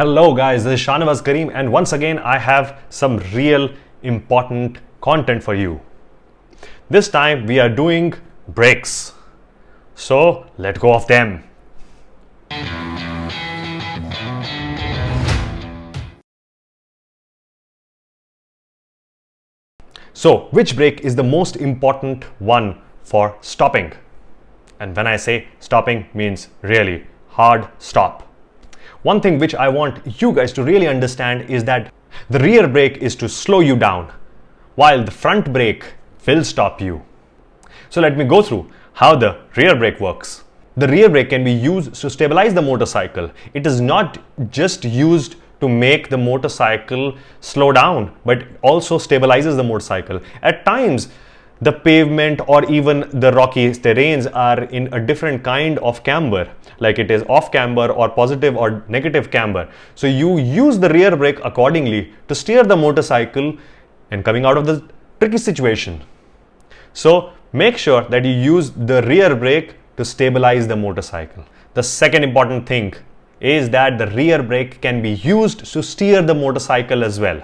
Hello guys, this is Shanawaz Kareem and once again I have some real important content for you. This time we are doing brakes. So let go of them. So which brake is the most important one for stopping? And when I say stopping, means really hard stop. One thing which I want you guys to really understand is that the rear brake is to slow you down, while the front brake will stop you. So let me go through how the rear brake works. The rear brake can be used to stabilize the motorcycle. It is not just used to make the motorcycle slow down, but also stabilizes the motorcycle. At times, the pavement or even the rocky terrains are in a different kind of camber, like it is off camber or positive or negative camber. So you use the rear brake accordingly to steer the motorcycle and coming out of the tricky situation. So make sure that you use the rear brake to stabilize the motorcycle. The second important thing is that the rear brake can be used to steer the motorcycle as well.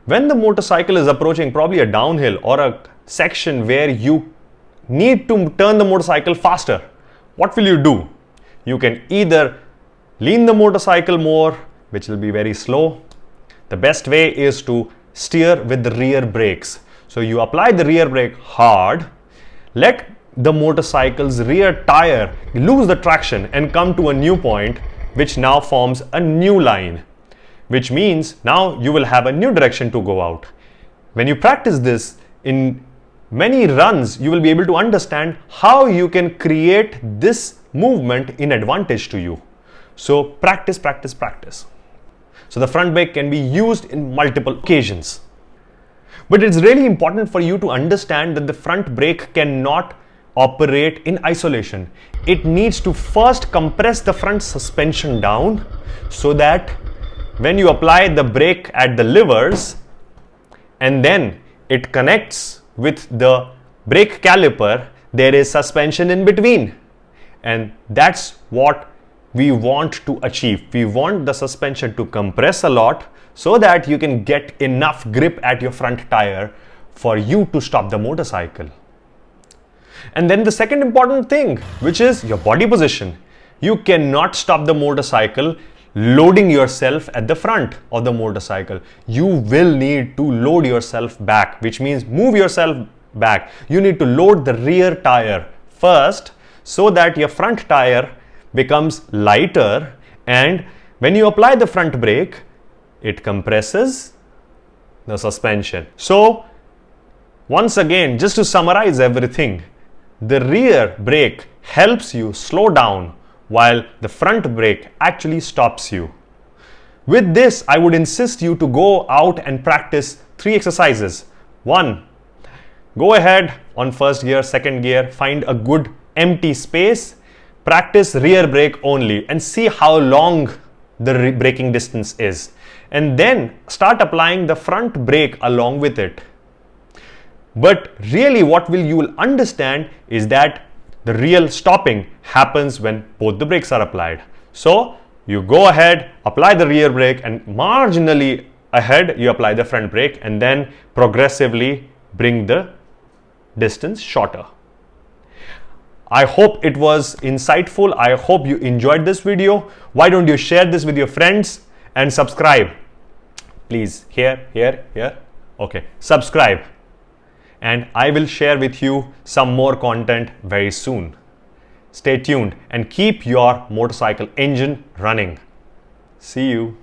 When the motorcycle is approaching probably a downhill or a section where you need to turn the motorcycle faster, what will you do? You can either lean the motorcycle more, which will be very slow. The best way is to steer with the rear brakes. So you apply the rear brake hard, let the motorcycle's rear tire lose the traction and come to a new point, which now forms a new line, which means now you will have a new direction to go out. When you practice this in many runs, you will be able to understand how you can create this movement in advantage to you. So practice, practice, practice. So the front brake can be used in multiple occasions. But it's really important for you to understand that the front brake cannot operate in isolation. It needs to first compress the front suspension down so that when you apply the brake at the levers and then it connects with the brake caliper, there is suspension in between. And that's what we want to achieve. We want the suspension to compress a lot so that you can get enough grip at your front tire for you to stop the motorcycle. And then the second important thing, which is your body position. You cannot stop the motorcycle loading yourself at the front of the motorcycle. You will need to load yourself back, which means move yourself back. You need to load the rear tire first so that your front tire becomes lighter, and when you apply the front brake, it compresses the suspension. So once again, just to summarize everything, the rear brake helps you slow down while the front brake actually stops you. With this, I would insist you to go out and practice 3 exercises. 1. Go ahead on first gear, second gear, find a good empty space, practice rear brake only and see how long the braking distance is. And then start applying the front brake along with it. But really what you will understand is that the real stopping happens when both the brakes are applied. So you go ahead, apply the rear brake, and marginally ahead you apply the front brake, and then progressively bring the distance shorter. I hope it was insightful. I hope you enjoyed this video. Why don't you share this with your friends and subscribe? Please, here. Okay, subscribe. And I will share with you some more content very soon. Stay tuned and keep your motorcycle engine running. See you.